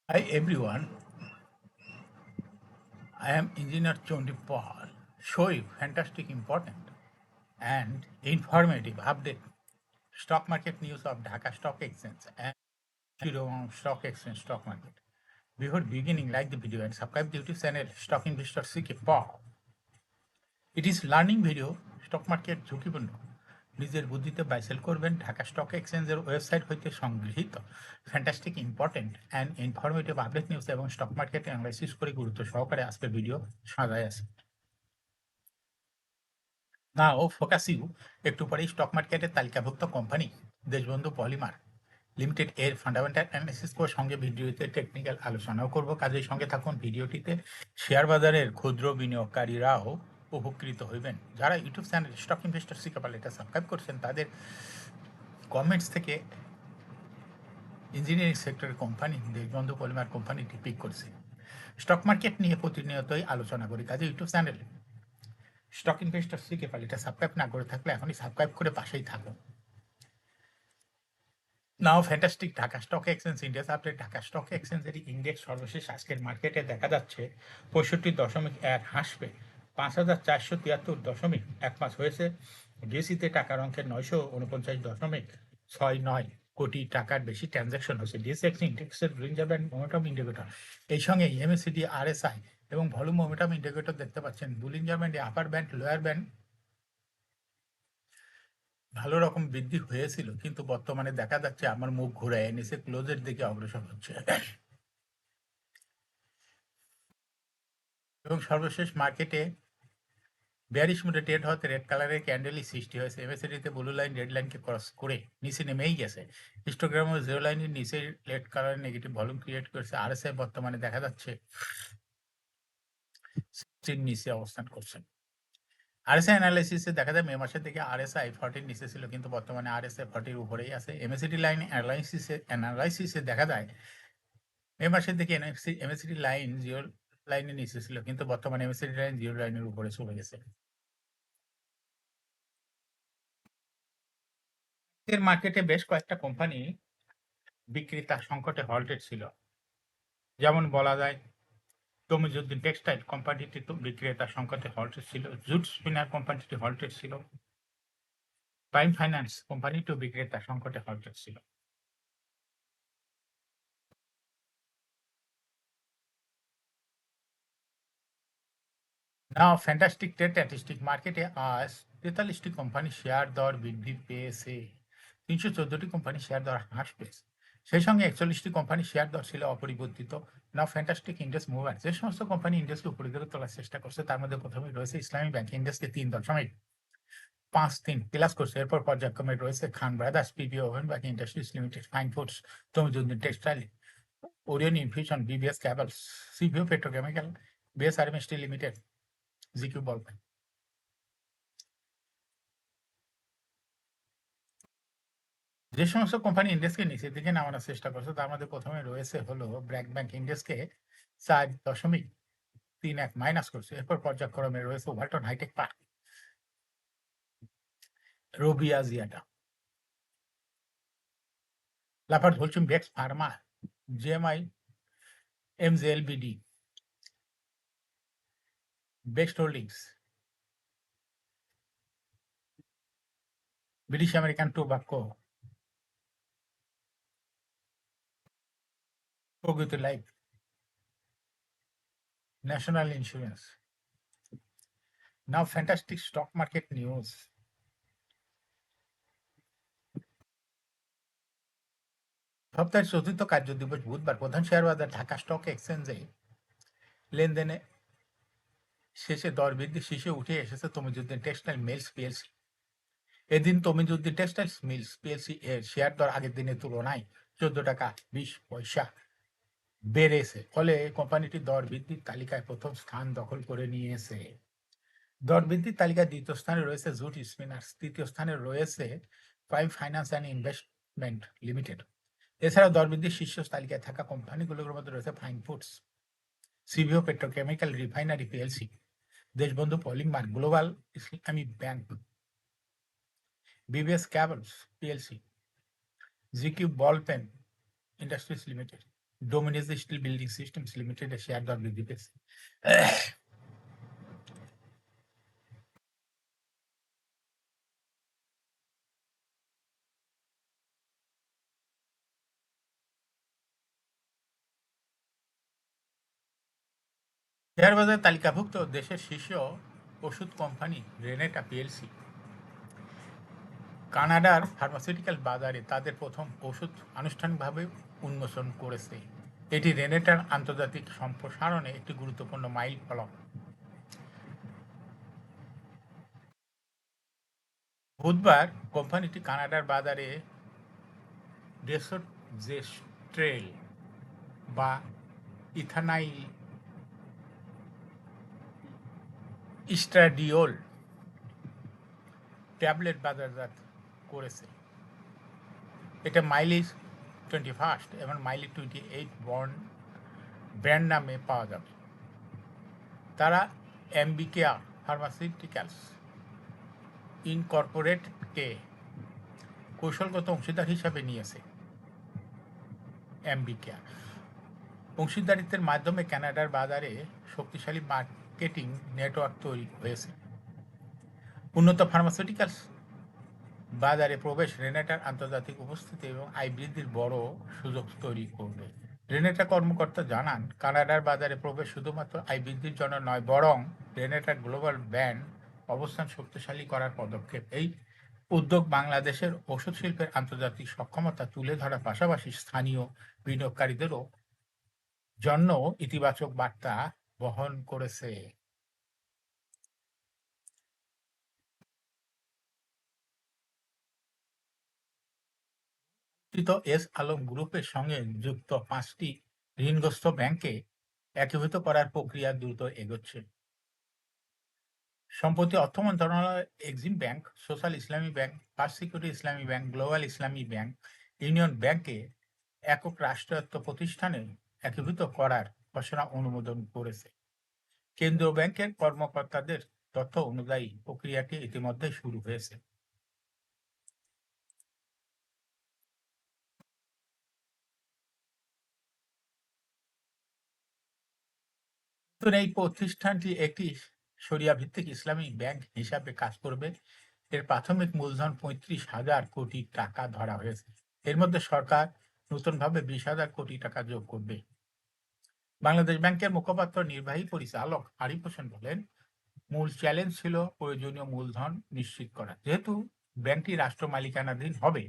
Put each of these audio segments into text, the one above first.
Hi everyone, I am Engineer Chondi Paul. Show you fantastic, important, and informative update stock market news of Dhaka Stock Exchange and Shillong Stock Exchange stock market. Before beginning, like the video and subscribe the YouTube channel Stock Investor CK Paul. It is learning video, stock market ঝুঁকিপূর্ণ নিজের বুদ্ধিতে buy sell করবেন Dhaka stock এক্সচেঞ্জের website হইতে সংগৃহীত fantastic important and informative update news এবং stock market analysis করে গুরুত্ব সহকারে আজকের ভিডিও সাজায় আছে নাও ফোকাস ইউ একটু পরেই স্টক মার্কেটের তালিকাভুক্ত কোম্পানি দেশবন্ধু পলিমার লিমিটেড এর ফান্ডামেন্টাল অ্যানালিসিস করে সঙ্গে ভিডিওতে টেকনিক্যাল আলোচনাও করব কাজের সঙ্গে থাকুন ভিডিওটিতে শেয়ার বাজারের ক্ষুদ্র বিনিয়োগকারীরাও উপকৃত হইবেন যারা ইউটিউব চ্যানেল স্টক ইনভেস্টর শিকাপাল এটা সাবস্ক্রাইব করছেন তাদের গভর্নমেন্টস থেকে ইঞ্জিনিয়ারিং সেক্টরের কোম্পানি দেশবন্ধু পলিমার কোম্পানিটি পিক করছে স্টক মার্কেট নিয়ে প্রতিনিয়তই আলোচনা করি কাজে ইউটিউব চ্যানেল স্টক ইনভেস্টর শিকাপাল এটা সাবস্ক্রাইব না করে থাকলে এখনই সাবস্ক্রাইব করে পাশেই থাকুন now fantastic Dhaka stock exchange indices update Dhaka stock এক্সচেঞ্জের ইন্ডেক্স সর্বশেষ আজকের মার্কেটে দেখা যাচ্ছে 65.1 হাসবে 5,473.1 হয়েছে ডিএসিতে টাকার অঙ্কের 949.69 কোটি টাকার বেশি ট্রানজাকশন হয়েছে ডিএসএক্স ইন্ডেক্সের ব্রিঞ্জার ব্যান্ড মোমেন্টাম ইন্ডিকেটর এই সঙ্গে এমএসিডি আরএসআই এবং ভলিউম মোমেন্টাম ইন্ডিকেটর দেখতে পাচ্ছেন বুলিঞ্জার ব্যান্ডে আপার ব্যান্ড লোয়ার ব্যান্ড ভালো রকম বৃদ্ধি হয়েছিল কিন্তু বর্তমানে দেখা যাচ্ছে আমার মুখ ঘুরায় নিচে ক্লোজের দিকে অগ্রসর হচ্ছে এবং সর্বশেষ মার্কেটে বেয়ারিশ মুডে ট্রেড হতে রেড কালারের ক্যান্ডেলই সৃষ্টি হয়েছে এমএসিডিতে ব্লু লাইন রেড লাইনকে ক্রস করে নিচে নেমেই গেছে হিস্টোগ্রাম ও জিরো লাইনের নিচে রেড কালারের নেগেটিভ ভলিউম ক্রিয়েট করেছে আরএসআই বর্তমানে দেখা যাচ্ছে নিচে অবস্থান করছে আরএসআই অ্যানালাইসিসে দেখা যায় মে মাসের দিকে আরএসআই 40 নিচে ছিল কিন্তু বর্তমানে আরএসআই 40 উপরেই আছে এমএসিডি লাইন অ্যানালাইসিসে দেখা যায় মে মাসের দিকে এমএসিডি লাইন জিরো লাইনের নিচে ছিল কিন্তু বর্তমানে এমএসিডি লাইন জিরো লাইনের উপরে চলে গেছে মার্কেটে বেশ কয়েকটা কোম্পানি বিক্রেতা সংকটে হল্টেড ছিল যেমন বলা যায় তমিজউদ্দিন টেক্সটাইল কোম্পানিটি তো বিক্রেতা সংকটে হল্টেড ছিল জুট স্পিনার কোম্পানিটি হল্টেড ছিল প্রাইম ফাইন্যান্স কোম্পানিটিও বিক্রেতা সংকটে হল্টেড ছিল নাও ফ্যান্টাস্টিক ট্রেড স্ট্যাটিস্টিক মার্কেটে আজ 43টি কোম্পানি শেয়ার দর বৃদ্ধি পেয়েছে 314টি কোম্পানি শেয়ার দর হ্রাস পেয়েছে সেই সঙ্গে 41টি কোম্পানি শেয়ার দর ছিল অপরিবর্তিত নাও ফ্যান্টাস্টিক ইন্ডেক্স মুভমেন্ট যে সমস্ত কোম্পানি ইন্ডেক্সকে উপরে দিকে তোলার চেষ্টা করছে তার মধ্যে প্রথমে রয়েছে ইসলামী ব্যাংক ইন্ডেক্সকে 3.53 প্লাস করছে এরপর পর্যায়ক্রমে রয়েছে Khan brothers PB woven bank industries limited fine foods Tamijuddin textile Orion infusion BBS cables CVO petrochemical BSRM steel limited GQ বলবেন যে সমস্ত কোম্পানি ইন্ডেক্সকে নিচের দিকে নামানোর চেষ্টা করছে তার মধ্যে প্রথমে রয়েছে হলো ব্র্যাক ব্যাংক ইন্ডেক্সকে 4.31 মাইনাস করছে এরপর পর্যায়ক্রমে রয়েছে ওয়ালটন হাইটেক পার্ক রোবিয়া জিয়াটা লাফার ঝুলছুম বেক্স pharma GMI MJLBD best holdings British American Tobacco Pragati life national insurance now fantastic stock market news সপ্তাহের চতুর্থ কার্যদিবস বুধবার প্রধান শেয়ার বাজার ঢাকা স্টক এক্সচেঞ্জে লেনদেনে শেষে দর বৃদ্ধি শীর্ষে উঠে এসেছে তমিজউদ্দিন টেক্সটাইল মিলস পিএলসি এদিন তমিজউদ্দিন টেক্সটাইলস মিলস পিএলসি এর শেয়ার দর আগের দিনের তুলনায় 14 টাকা 20 পয়সা বেড়েছে ফলে কোম্পানিটি দর বৃদ্ধির তালিকায় প্রথম স্থান দখল করে নিয়েছে দর বৃদ্ধির তালিকায় দ্বিতীয় স্থানে রয়েছে জুট স্পিনার্স তৃতীয় স্থানে রয়েছে prime finance and investment limited এছাড়া দর বৃদ্ধির শীর্ষ তালিকায় থাকা কোম্পানিগুলোর মধ্যে রয়েছে fine foods CVO petrochemical refinery PLC Deshbandhu polymer global Islami bank BBS cables PLC GQ ball pen industries limited Dominage steel building systems লিমিটেডের শেয়ার দর বৃদ্ধি পেয়েছে। শেয়ার বাজারে তালিকাভুক্ত দেশের শীর্ষ ওষুধ কোম্পানি রেনেটা পিএলসি কানাডার ফার্মাসিউটিক্যাল বাজারে তাদের প্রথম ওষুধ আনুষ্ঠানিকভাবে উন্মোচন করেছে। এটি রেনেটার আন্তর্জাতিক সম্প্রসারণে একটি গুরুত্বপূর্ণ মাইল ফলক। বুধবার কোম্পানিটি কানাডার বাজারে ডেসোজেস্ট্রেল বা ইথানাইল ইস্ট্রাডিওল ট্যাবলেট বাজারজাত করেছে। এটা মাইলি 21 এবং মাইলি 28 ব্র্যান্ড নামে পাওয়া যাবে। তারা অ্যাম্বিকেয়ার ফার্মাসিউটিক্যালস ইনকর্পোরেটকে কৌশলগত অংশীদার হিসাবে নিয়েছে। অ্যাম্বিকেয়ার অংশীদারিত্বের মাধ্যমে কানাডার বাজারে শক্তিশালী মার্কেটিং নেটওয়ার্ক তৈরি হয়েছে। উন্নত ফার্মাসিউটিক্যালস বাজারে প্রবেশ রেনেটার আন্তর্জাতিক উপস্থিতি এবং আয় বৃদ্ধির বড় সুযোগ তৈরি করবে। রেনেটা কর্মকর্তা জানান, কানাডার বাজারে প্রবেশ শুধুমাত্র আয় বৃদ্ধির জন্য নয়, বরং রেনেটার গ্লোবাল ব্র্যান্ড অবস্থান শক্তিশালী করার পদক্ষেপ। এই উদ্যোগ বাংলাদেশের ওষুধ শিল্পের আন্তর্জাতিক সক্ষমতা তুলে ধরার পাশাপাশি স্থানীয় বিনিয়োগকারীদেরও জন্য ইতিবাচক বার্তা বহন করেছে। এস আলম গ্রুপের সঙ্গে যুক্ত 5টি ঋণগ্রস্ত ব্যাংকে একীভূত করার প্রক্রিয়া দ্রুত এগোচ্ছে। সম্প্রতি অর্থ মন্ত্রণালয় এক্সিম ব্যাংক, সোশ্যাল ইসলামী ব্যাংক, ফার্স্ট সিকিউরিটি ইসলামী bank, global Islami bank, union ব্যাংকে একক রাষ্ট্রায়ত্ত প্রতিষ্ঠানে একীভূত করার খসড়া অনুমোদন করেছে। কেন্দ্রীয় ব্যাংকের কর্মকর্তাদের তথ্য অনুযায়ী প্রক্রিয়াটি ইতিমধ্যে শুরু হয়েছে। এই প্রতিষ্ঠানটি একটি শরিয়া ভিত্তিক ইসলামী ব্যাংক হিসাবে কাজ করবে। এর প্রাথমিক মূলধন 35,000 কোটি টাকা ধরা হয়েছে। এর মধ্যে সরকার নতুনভাবে 20,000 কোটি টাকা যোগ করবে। বাংলাদেশ ব্যাংকের মুখপাত্র নির্বাহী পরিচালক আরিফ হোসেন বলেন, মূল চ্যালেঞ্জ ছিল প্রয়োজনীয় মূলধন নিশ্চিত করা। যেহেতু ব্যাংকটি রাষ্ট্র মালিকানাধীন হবে,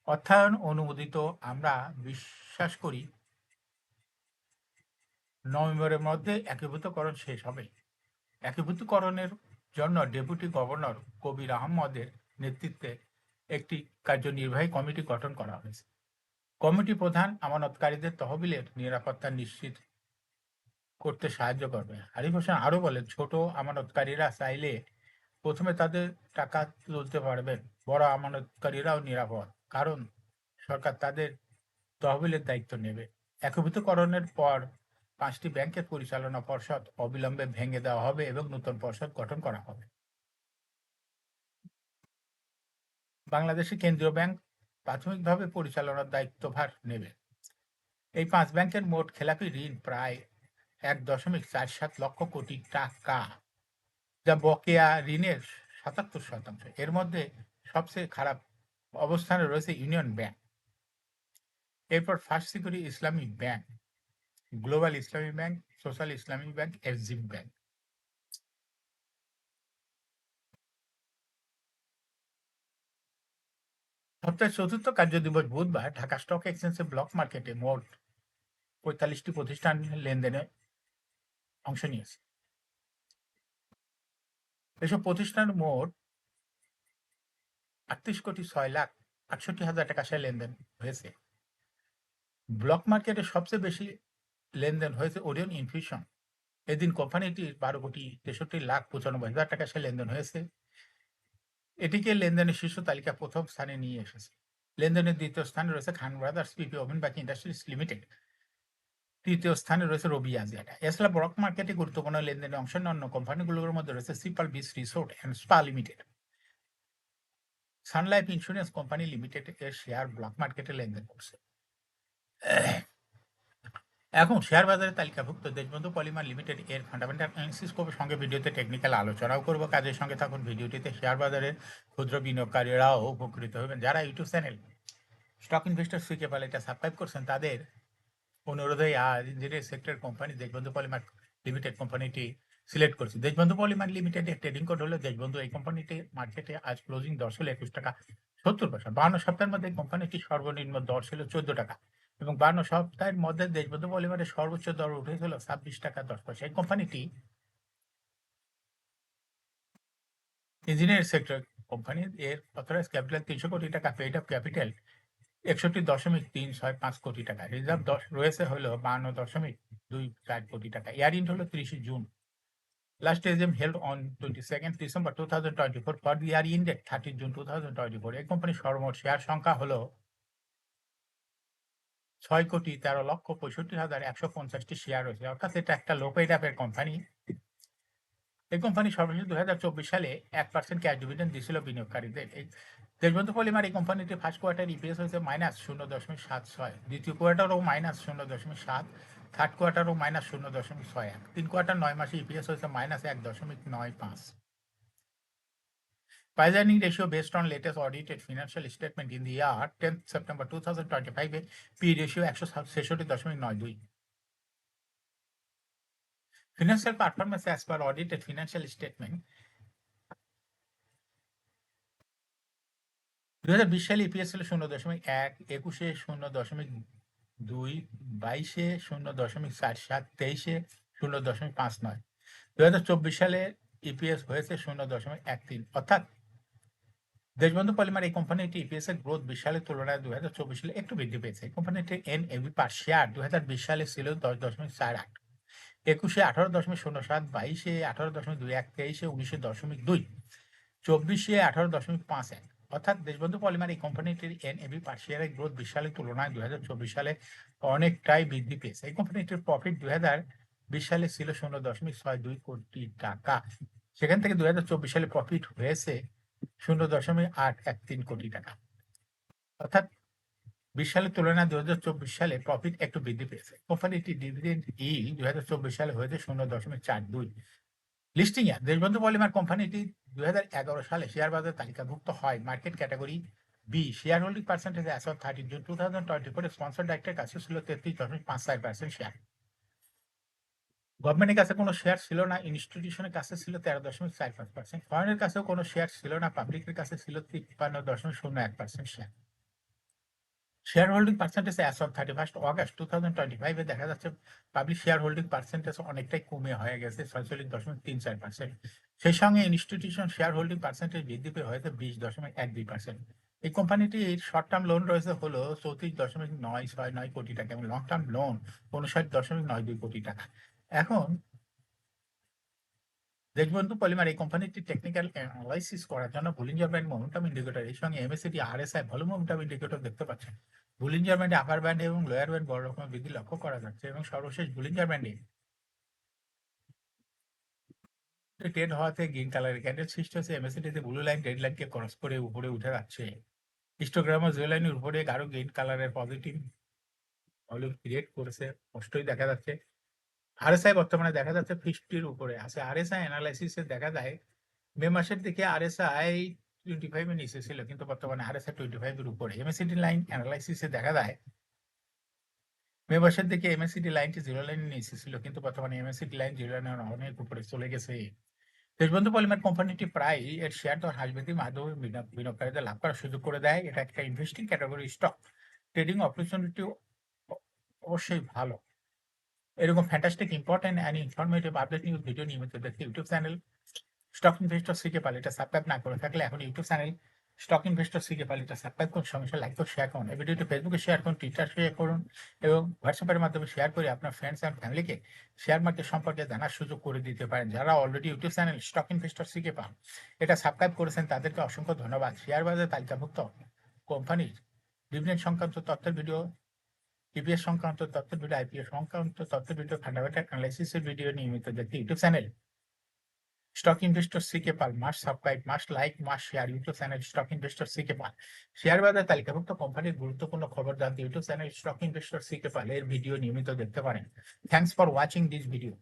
অর্থায়ন অনুমোদিত, আমরা বিশ্বাস করি নভেম্বরের মধ্যে একীভূতকরণ শেষ হবে। একীভূতকরণের জন্য ডেপুটি গভর্নর কবির আহমদের নেতৃত্বে একটি কার্যনির্বাহী কমিটি গঠন করা হয়েছে। কমিটি প্রধান আমানতকারীদের তহবিলের নিরাপত্তা নিশ্চিত করতে সাহায্য করবে। আরিফ হোসেন আরও বলেন, ছোট আমানতকারীরা চাইলে প্রথমে তাদের টাকা তুলতে পারবেন, বড় আমানতকারীরাও নিরাপদ, কারণ সরকার তাদের তহবিলের দায়িত্ব নেবে। একীভূতকরণের পর 5টি ব্যাংকের পরিচালনা পর্ষদ অবিলম্বে ভেঙে দেওয়া হবে এবং নতুন পর্ষদ গঠন করা হবে। বাংলাদেশের কেন্দ্রীয় ব্যাংক প্রাথমিকভাবে পরিচালনার দায়িত্বভার নেবে। এই 5 ব্যাংকের মোট খেলাপি ঋণ প্রায় 1.47 লক্ষ কোটি টাকা, যা বকেয়া ঋণের 77%। এর মধ্যে সবচেয়ে খারাপ অবস্থানে রয়েছে ইউনিয়ন ব্যাংক, এরপর ফার্স্ট সিকিউরিটি ইসলামী bank, global Islami bank, social ইসলামী ব্যাংক, এক্সিম ব্যাংক। সপ্তাহের চতুর্থ কার্যদিবস বুধবার ঢাকা স্টক এক্সচেঞ্জে ব্লক মার্কেটে মোট 45টি প্রতিষ্ঠান লেনদেনে অংশ নিয়েছে। এসব প্রতিষ্ঠান মোট 38,06,68,000 টাকা শেয়ার লেনদেন হয়েছে। ব্লক মার্কেটে সবচেয়ে বেশি লেনদেন হয়েছে ওরিয়ন ইনফিউশন। এদিন কোম্পানিটির 12,63,95,000 টাকা শেয়ার লেনদেন হয়েছে। এটিকে লেনদেনের শীর্ষ তালিকা প্রথম স্থানে নিয়ে এসেছে। লেনদেনের দ্বিতীয় স্থানে রয়েছে খান ব্রাদার্স পিপি ওভেন বাকি ইন্ডাস্ট্রিজ লিমিটেড। তৃতীয় স্থানে রয়েছে রবি আজিয়াটা। এছাড়া ব্লক মার্কেটে গুরুত্বপূর্ণ লেনদেনে অংশ নেওয়া অন্য কোম্পানিগুলোর মধ্যে রয়েছে sea pearl beach resort and spa limited. Sun life insurance company limited এর শেয়ার ব্লক মার্কেটে লেনদেন করছে। এখন শেয়ার বাজারে তালিকাভুক্ত দেশবন্ধু পলিমার লিমিটেড এর ফান্ডামেন্টাল অ্যানালিসিস করব, সঙ্গে ভিডিওতে টেকনিক্যাল আলোচনাও করব। কাজের সঙ্গে থাকুন ভিডিওটিতে। শেয়ার বাজারের ক্ষুদ্র বিনিয়োগকারীরাও উপকৃত হবেন। যারা ইউটিউব চ্যানেল স্টক ইনভেস্টর সুইকে পালে এটা সাবস্ক্রাইব করছেন, তাদের অনুরোধে আজ engineering sector company Deshbandhu polymer limited কোম্পানিটি সিলেক্ট করছি। দেশবন্ধু পলিমার লিমিটেডের ট্রেডিং কোড হলো দেশবন্ধু। এই কোম্পানিটি মার্কেটে আজ ক্লোজিং দর ছিল 21 টাকা 70 পয়সা। 52 সপ্তাহের মধ্যে কোম্পানিটির সর্বনিম্ন দর ছিল 14 টাকা এবং 52 সপ্তাহের মধ্যে দেশবন্ধু পলিমারের সর্বোচ্চ দর উঠেছিল 26 টাকা 10 পয়সা। এই কোম্পানিটি ইঞ্জিনিয়ারিং সেক্টর কোম্পানি। এর অথরাইজ ক্যাপিটাল 300 কোটি টাকা, পেইড আপ ক্যাপিটাল 61.365 কোটি টাকা, রিজার্ভ রয়েছে হলো 52.24 কোটি টাকা। ইয়ার ইন্ড হলো 30 June. Last AGM held on 22 December 2024 for the year ended 30 June 2024। এই কোম্পানির সর্বমোট শেয়ার সংখ্যা হলো 6,13,65,150টি শেয়ার রয়েছে, অর্থাৎ এটা একটা লো পেইড আপের কোম্পানি। এই কোম্পানি সর্বশেষ 2024 সালে 1% ক্যাশ ডিভিডেন্ড দিয়েছিল বিনিয়োগকারীদের। এই দেশবন্ধু পলিমার এই কোম্পানিটি ফার্স্ট কোয়ার্টার ইপিএস হয়েছে -0.76, দ্বিতীয় কোয়ার্টারও -0.7, থার্ড কোয়ার্টারও -0.61, 3 কোয়ার্টার 9 মাসে ইপিএস হয়েছে -1.95। Price earning ratio based on latest audited financial statement in the year 10th September 2025 A P ratio 166.92। Financial performance as per audited financial statement 2020 সালে EPS ছিল 0.1, 21-এ 0.2, 22-এ 0.47, 23-এ 0.59। 2024 সালে EPS হয়েছে 0.13। অর্থাৎ Deshbandhu polymer এই কোম্পানিটি ইপিএস এর গ্রোথ 20 সালের তুলনায় 2024 সালে একটু বৃদ্ধি পেয়েছে। এই কোম্পানিটির এনএভি পার শেয়ার 2020 সালে ছিল 10.48, 21-এ 18.07, 22-এ 18.21, 23-এ 19.2, 24-এ 18.51। অর্থাৎ দেশবন্ধু পলিমার এই কোম্পানিটির এনএভি পার শেয়ারের গ্রোথ 20 সালের তুলনায় 2024 সালে অনেকটাই বৃদ্ধি পেয়েছে। এই কোম্পানিটির প্রফিট 2020 সালে ছিল 0.62 কোটি টাকা, সেখান থেকে 2024 সালে প্রফিট হয়েছে 0.813 কোটি টাকা। অর্থাৎ 20 সালের তুলনায় 2024 সালে প্রফিট একটু বৃদ্ধি পেয়েছে। কোম্পানিটি ডিভিডেন্ড ইল্ড 2024 সালে হয়েছে 0.42। লিস্টিং এ দেশবন্ধু পলিমার কোম্পানিটি 2011 সালে শেয়ার বাজারে তালিকাভুক্ত হয়। Market category B. Share holding percentage as of 30 June 2024 sponsor ডাইরেক্টরের কাছে ছিল 33.54% শেয়ার। গভর্নমেন্টের কাছে কোনো শেয়ার ছিল না, ইনস্টিটিউশনের কাছে ছিল 13.45%, ফরেনের কাছেও কোনো শেয়ার ছিল না, পাবলিকের কাছে ছিল 53.01% share. Share holding percentage as of 31 August 2025 এ দেখা যাচ্ছে পাবলিক শেয়ার হোল্ডিং পার্সেন্টেজ অনেকটাই কমে হয়ে গেছে 46.34%। সেই সঙ্গে ইনস্টিটিউশন শেয়ার হোল্ডিং পার্সেন্টেজ বৃদ্ধি পেয়ে হয়েছে 20.12%। এই কোম্পানিটির শর্ট টার্ম লোন রয়েছে হলো 34.969 কোটি টাকা এবং লং টার্ম লোন 59.92 কোটি টাকা। এখন দেশবন্ধু পলিমার এই কোম্পানিটি টেকনিক্যাল অ্যানালাইসিস করার জন্য বুলিঞ্জার ব্যান্ড মোমেন্টাম ইন্ডিকেটর এর সঙ্গে MACD RSI volume momentum indicator দেখতে পাচ্ছেন। বুলিঞ্জার ব্যান্ডে আপার ব্যান্ড এবং লোয়ার ব্যান্ড বড় রকমের বৃদ্ধি লক্ষ্য করা যাচ্ছে এবং সর্বশেষ বুলিঞ্জার ব্যান্ডে ট্রেড হওয়াতে গ্রিন কালারের ক্যান্ডেল সৃষ্টি হয়েছে। এমএসিডি তে ব্লু লাইন রেড লাইনকে ক্রস করে উপরে উঠে যাচ্ছে। হিস্টোগ্রামে জিরো লাইনের উপরে গাঢ় গ্রিন কালারের পজিটিভ ভলিউম ক্রিয়েট করেছে, স্পষ্টই দেখা যাচ্ছে। আরএসআই বর্তমানে দেখা যাচ্ছে 50 এর উপরে আছে। আরএসআই অ্যানালাইসিসে দেখা যায় মে মাসের দিকে আরএসআই 25 এর নিচে ছিল, কিন্তু বর্তমানে আরএসআই 25 এর উপরে। এমএসিডি লাইন অ্যানালাইসিসে দেখা যায় মে মাসের দিকে এমএসিডি লাইনটি জিরো লাইনের নিচে ছিল, কিন্তু বর্তমানে এমএসিডি লাইন জিরো লাইনের অনেক উপরে চলে গেছে। দেশবন্ধু পলিমার কোম্পানিটি প্রায় এর শেয়ার দর হ্রাসবৃদ্ধির মাধ্যমে বিনিয়োগকারীদের লাভ করার সুযোগ করে দেয়। এটা একটা investing category stock. Trading opportunity অবশ্যই ভালো। এরকম fantastic important and informative update news video নিয়মিত দেখতে ইউটিউব চ্যানেল স্টক ইনভেস্টর শিখে পালে এটা সাবস্ক্রাইব না করে থাকলে এখন ইউটিউব চ্যানেল স্টক ইনভেস্টর শিখে পালে এটা সাবস্ক্রাইব করুন, সঙ্গে লাইক করে শেয়ার করুন। এই ভিডিওটি ফেসবুকে শেয়ার করুন, টুইটার শেয়ার করুন এবং হোয়াটসঅ্যাপের মাধ্যমে শেয়ার করে আপনার ফ্রেন্ডস অ্যান্ড ফ্যামিলিকে শেয়ার মার্কেট সম্পর্কে জানার সুযোগ করে দিতে পারেন। যারা already YouTube channel stock investor শিখে পান এটা সাবস্ক্রাইব করেছেন তাদেরকে অসংখ্য ধন্যবাদ। শেয়ার বাজারে তালিকাভুক্ত কোম্পানির ডিভিডেন্ড সংক্রান্ত তথ্যের ভিডিও, ইপিএস সংক্রান্ত তথ্যের ভিডিও, আইপিএস সংক্রান্ত তথ্যের ভিডিও, ফান্ডামেন্টাল অ্যানালাইসিসের ভিডিও নিয়মিত দেখতে YouTube channel stock investor CK Pal must subscribe, must like, must share YouTube channel stock investor CK Pal. Share বাজার তালিকাভুক্ত কোম্পানির গুরুত্বপূর্ণ খবর জানতে YouTube channel stock investor CK Pal এর ভিডিও নিয়মিত দেখতে পারেন। Thanks for watching this video.